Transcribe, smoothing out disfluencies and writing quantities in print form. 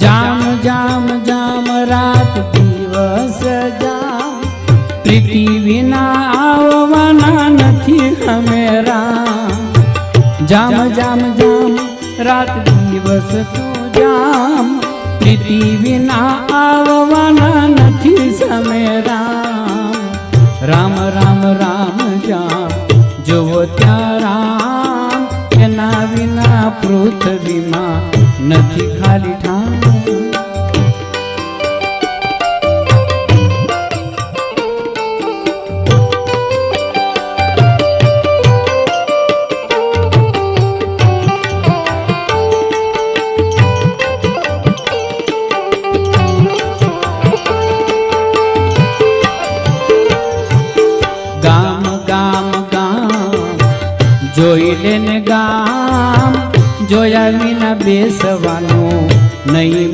જામ જામ જામ રાત દિવસ જામ, પ્રીતિ વિના આવવાના નથી અમે રામ. જામ જામ જામ રાત દિવસ તું જામ, પ્રીતિ વિના આવવાના નથી અમે રામ. રામ રામ રામ જામ જોવો ત્યાં રામ, એના વિના પૃથ્વીમાં નથી ખાલી ઠામ. ગામ ગામ ગામ જોઈ લેને ગામ, જોયા વિના બેસવાનું નહીં.